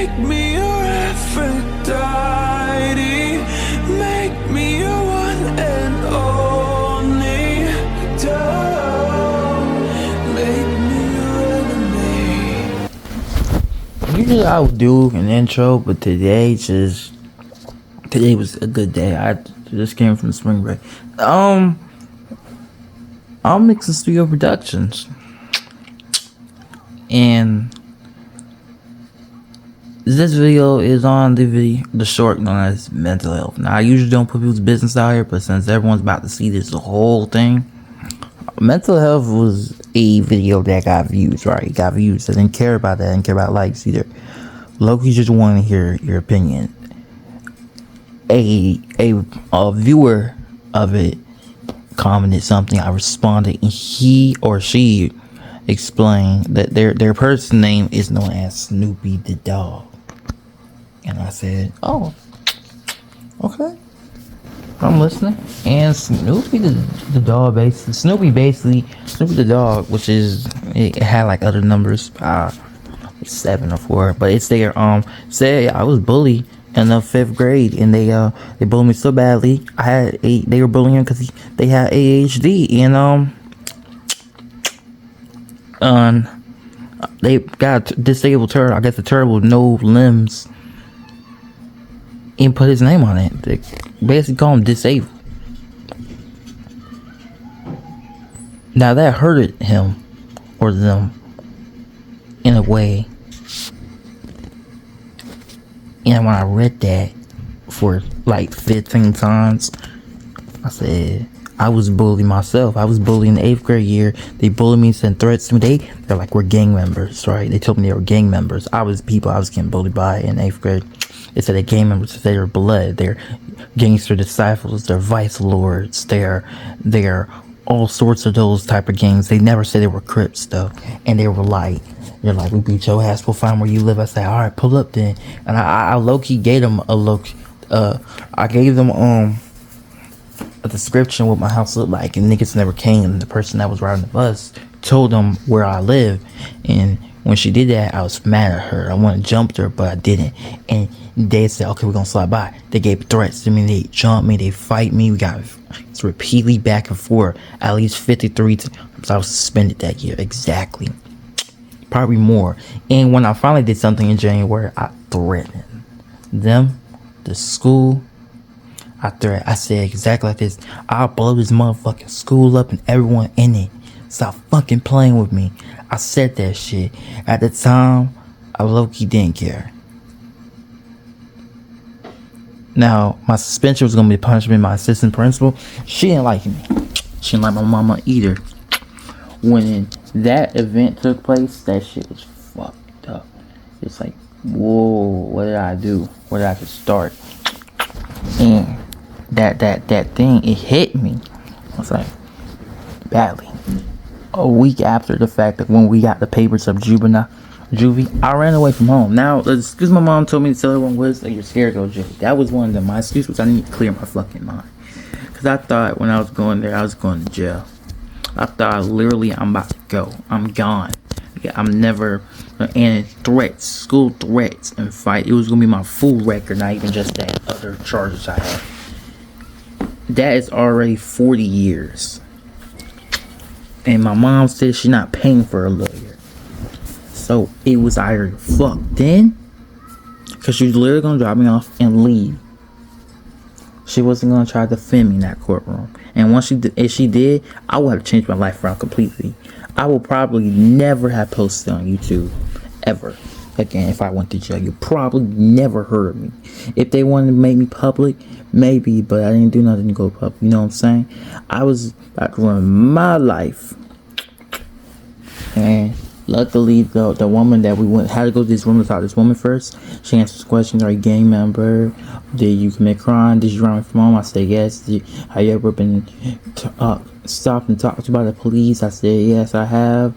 Make me your Aphrodite. Make me your one and only. Don't make me your enemy. Usually I would do an intro, but today was a good day. I just came from spring break. I'm mixing studio productions, and this video is on the short known as mental health. Now, I usually don't put people's business out here, but since everyone's about to see this, the whole thing, mental health was a video that got views, right? It got views. I didn't care about that. I didn't care about likes either. Loki just wanted to hear your opinion. A viewer of it commented something. I responded, and he or she explained that their person name is known as Snoopy the dog. And I said, oh, okay, I'm listening. And Snoopy the dog, Snoopy the dog, which is, it had like other numbers, 7 or 4, but it's there. Say I was bullied in the 5th grade, and they bullied me so badly. They were bullying him because they had ADHD, and they got a disabled turtle. I guess the turtle with no limbs, and put his name on it. They basically call him disabled. Now that hurted him or them in a way. And when I read that for like 15 times, I said, I was bullied myself. I was bullied in the 8th grade year. They bullied me, sent threats to me. They're like, we're gang members, right? They told me they were gang members. I was getting bullied by in 8th grade. They said they're gang members. They were blood. They're gangster disciples. They're vice lords. They're all sorts of those type of gangs. They never said they were Crips though. And they were like, they're like, we beat your ass, we'll find where you live. I said, all right, pull up then. And I low-key gave them I gave them a description what my house looked like, and niggas never came. And the person that was riding the bus told them where I live, and when she did that, I was mad at her. I wanted to jump her, but I didn't. And they said, okay, we're gonna slide by. They gave threats to me. They jumped me. They fight me. We got repeatedly back and forth at least 53 times. I was suspended that year. Exactly, probably more. And when I finally did something in January, I threatened them, the school. I said exactly like this: I'll blow this motherfucking school up and everyone in it. Stop fucking playing with me. I said that shit. At the time, I low-key didn't care. Now, my suspension was gonna be punishment. My assistant principal, she didn't like me. She didn't like my mama either. When that event took place, that shit was fucked up. It's like, whoa, what did I do? Where did I have to start? And that thing, it hit me. I was like, badly. A week after the fact that when we got the papers of juvie, I ran away from home. Now, the excuse my mom told me to tell everyone was that you're scared to go to juvie. That was one of them. My excuse was I need to clear my fucking mind. Because I thought when I was going there, I was going to jail. I thought literally I'm about to go. I'm gone. I'm never. And threats, school threats and fight. It was going to be my full record, not even just that other charges I had. That is already 40 years. And my mom said she's not paying for a lawyer. So it was either fuck then, because she was literally going to drop me off and leave. She wasn't going to try to defend me in that courtroom. And once if she did, I would have changed my life around completely. I will probably never have posted on YouTube ever again if I went to jail. You probably never heard of me. If they wanted to make me public, maybe, but I didn't do nothing to go public. You know what I'm saying? I was about to run my life. And luckily, the woman that we had to go to this room to talk to this woman first. She answers questions. Are you a gang member? Did you commit crime? Did you run from home? I said yes. Have you ever been stopped and talked to by the police? I said yes, I have.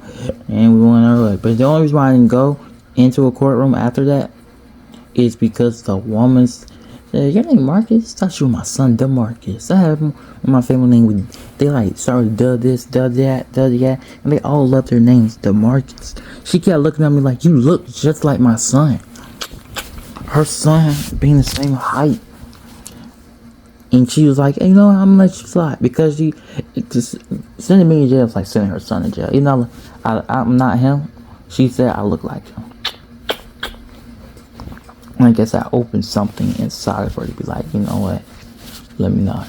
And we went over it. But the only reason why I didn't go into a courtroom after that is because the woman said, your name Marcus? I thought you were my son, DeMarcus. I have my family name. They like started duh this, duh that, and they all love their names, DeMarcus. She kept looking at me like, you look just like my son. her son being the same height. And she was like, hey, you know what, I'm gonna let you slide. Because she just sending me in jail is like sending her son in jail. You know, I'm not him. She said I look like him. I guess I opened something inside of her to be like, you know what? Let me not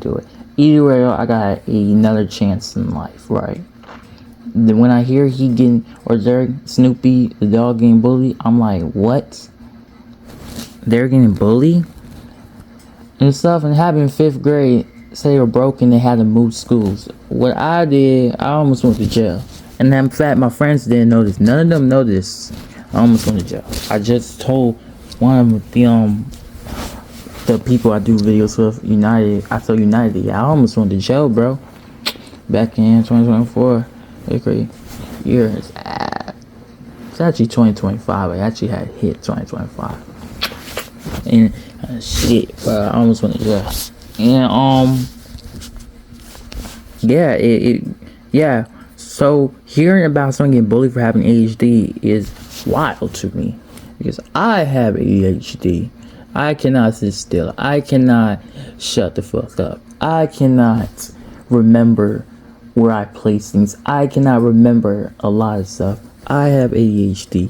do it. Either way, I got another chance in life, right? Then when I hear he getting, or Derek, Snoopy, the dog getting bullied, I'm like, what? They're getting bullied? And stuff, and happened in 5th grade, say they were broken, they had to move schools. What I did, I almost went to jail. And in fact, my friends didn't know this. None of them know this. I almost went to jail. I just told one of the people I do videos with, United. I told United, yeah, I almost went to jail, bro. Back in 2024. Crazy year. It's actually 2025. I actually had hit 2025. And shit, bro, I almost went to jail. And yeah. So hearing about someone getting bullied for having ADHD is wild to me, because I have ADHD. I cannot sit still. I cannot shut the fuck up. I cannot remember where I place things. I cannot remember a lot of stuff. I have ADHD.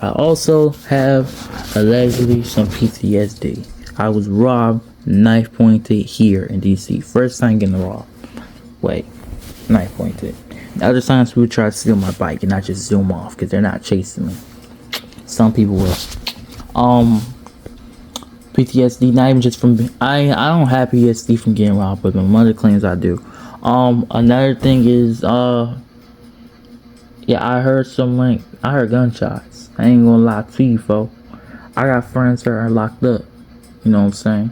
I also have allegedly some PTSD. I was robbed, knife pointed here in DC. First time getting robbed. Wait, knife pointed. The other times people try to steal my bike and I just zoom off because they're not chasing me. Some people will. PTSD, not even just from I don't have PTSD from getting robbed, but my mother claims I do. Another thing is yeah, I heard gunshots. I ain't gonna lie to you, folks. I got friends that are locked up. You know what I'm saying?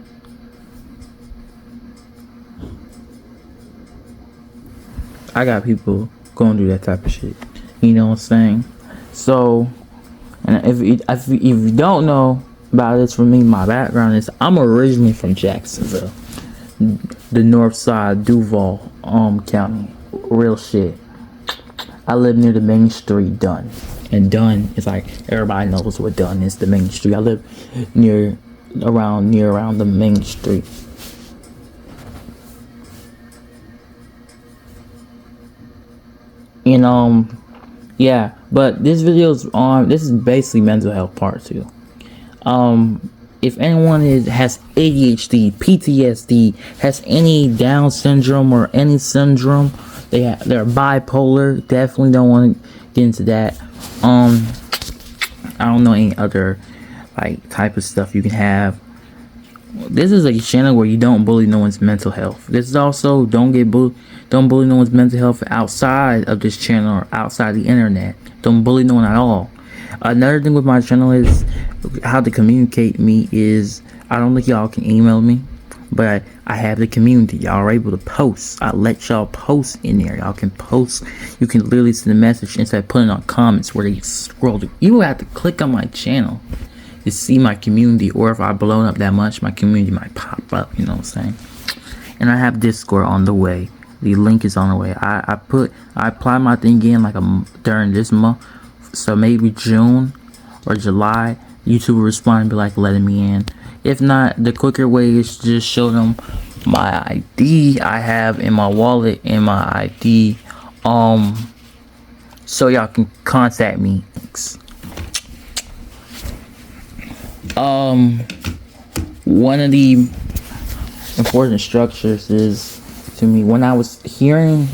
I got people going through that type of shit. You know what I'm saying? So, and if you don't know about this, for me, my background is I'm originally from Jacksonville, the north side, Duval County. Real shit. I live near the main street, Dunn. And Dunn is like, everybody knows what Dunn is, the main street. I live near around the main street. And yeah, but this video is this is basically mental health part 2. If anyone has ADHD, PTSD, has any Down syndrome or any syndrome, they're bipolar, definitely don't want to get into that. I don't know any other like type of stuff you can have. This is a channel where you don't bully no one's mental health. This is also don't bully no one's mental health outside of this channel or outside the internet. Don't bully no one at all. Another thing with my channel is how to communicate me is I don't think y'all can email me, but I have the community. Y'all are able to post. I let y'all post in there. Y'all can post. You can literally send a message instead of putting on comments where they scroll to. You have to click on my channel to see my community, or if I blown up that much, my community might pop up. You know what I'm saying? And I have Discord on the way. The link is on the way. I apply my thing in like during this month, so maybe June or July. YouTube will respond and be like letting me in. If not, the quicker way is to just show them my ID I have in my wallet and my ID, so y'all can contact me. Thanks. One of the important structures is, to me, when I was reading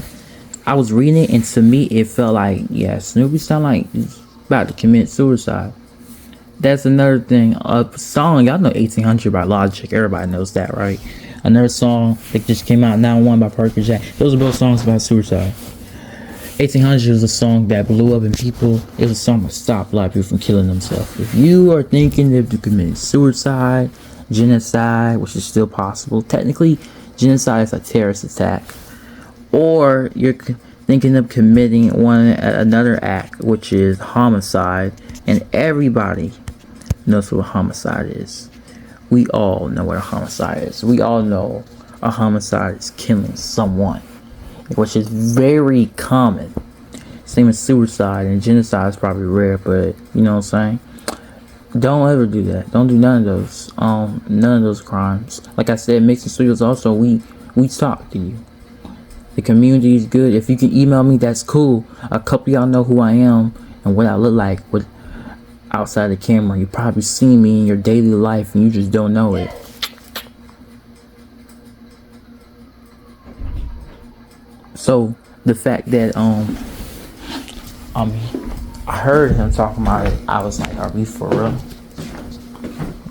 it, and to me it felt like, yeah, Snoopy sound like he's about to commit suicide. That's another thing. A song, y'all know 1800 by Logic. Everybody knows that, right? Another song that just came out, Now One by Parker Jack. Those are both songs about suicide. 1800 was a song that blew up, and it was a song that stopped a lot of people from killing themselves. If you are thinking of committing suicide, genocide, which is still possible, technically genocide is a terrorist attack, or you're thinking of committing another act, which is homicide, and everybody knows what a homicide is. We all know what a homicide is. We all know a homicide is killing someone, which is very common. Same as suicide and genocide is probably rare, but you know what I'm saying? Don't ever do that. Don't do none of those. None of those crimes. Like I said, Mixing Studios also we talk to you. The community is good. If you can email me, that's cool. A couple of y'all know who I am and what I look like with outside the camera. You probably see me in your daily life and you just don't know it. So the fact that I heard him talking about it, I was like, are we for real?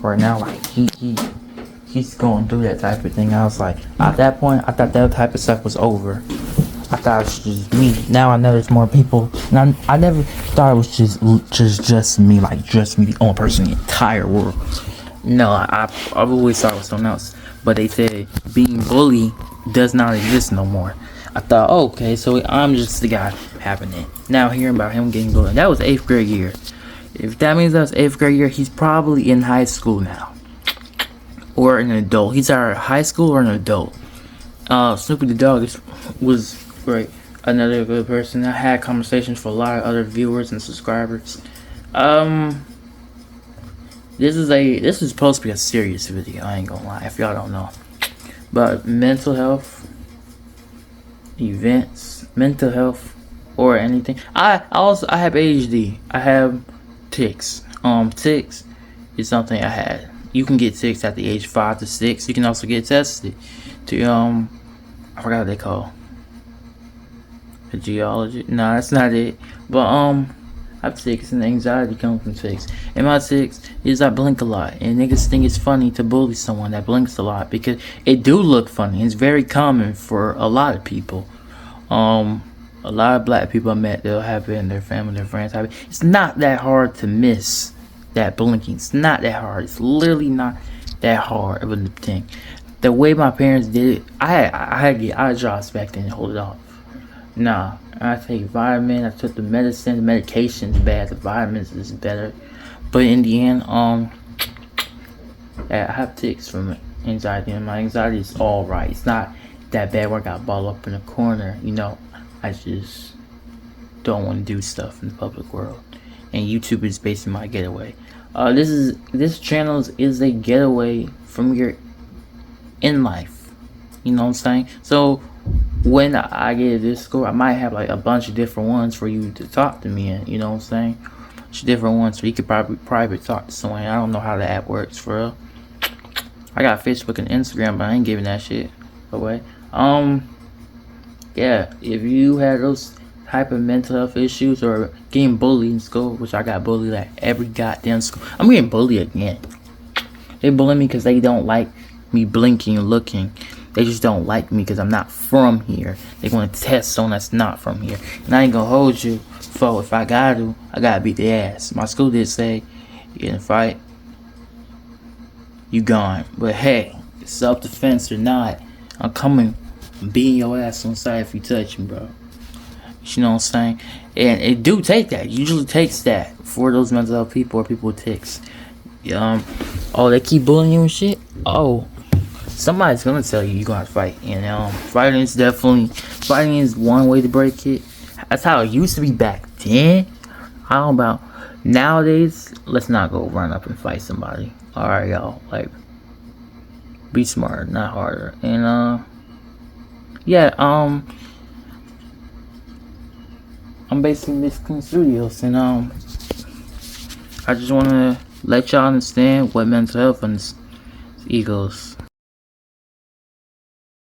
Right now, like he's going through that type of thing. I was like, at that point, I thought that type of stuff was over. I thought it was just me. Now I know there's more people. And I never thought it was just me, like just me, the only person in the entire world. No, I've always thought it was someone else. But they said being bullied does not exist no more. I thought, oh, okay, so I'm just the guy having it. Now hearing about him getting bullied. That was 8th grade year. If that means that was 8th grade year, he's probably in high school now. Or an adult. He's either high school or an adult. Snoopy the dog was great. Another good person. I had conversations for a lot of other viewers and subscribers. This is supposed to be a serious video, I ain't gonna lie, if y'all don't know. But mental health, events, mental health, or anything. I have ADHD. I have tics. Tics is something I had. You can get tics at the age 5 to 6. You can also get tested to I forgot what they call the geology. No, that's not it. But I have tics, and anxiety comes from tics. And my tics is I blink a lot, and niggas think it's funny to bully someone that blinks a lot because it do look funny. It's very common for a lot of people. A lot of black people I met, they'll have it in their family, their friends have it. It's not that hard to miss that blinking. It's not that hard. It's literally not that hard of a thing. The way my parents did it, I had to get eye drops back then and hold it off. Nah, I take vitamin. I took the medicine. The medication's bad. The vitamins is better. But in the end, I have tics from anxiety, and my anxiety is all right. It's not that bad where I got balled up in a corner. You know, I just don't want to do stuff in the public world. And YouTube is basically my getaway. This channel is a getaway from your in life. You know what I'm saying? So when I get a Discord, I might have like a bunch of different ones for you to talk to me in. You know what I'm saying? Different ones so you could probably private talk to someone. I don't know how the app works for real. I got Facebook and Instagram, but I ain't giving that shit away. Yeah, if you had those type of mental health issues or getting bullied in school, which I got bullied at every goddamn school. I'm getting bullied again. They bully me because they don't like me blinking and looking. They just don't like me because I'm not from here. They want to test someone that's not from here. And I ain't gonna hold you, for if I gotta beat the ass. My school did say, you in a fight, you gone. But hey, self-defense or not, I'm coming beating your ass on sight if you touch me, bro. You know what I'm saying? And it do take that. It usually takes that for those mental health people or people with tics. Oh, they keep bullying you and shit? Oh, somebody's gonna tell you you're gonna fight. And fighting is one way to break it. That's how it used to be back then. How about nowadays? Let's not go run up and fight somebody. Alright, y'all. Like, be smarter, not harder. And yeah, I'm basically Mixing Studios, and I just want to let y'all understand what mental health and egos.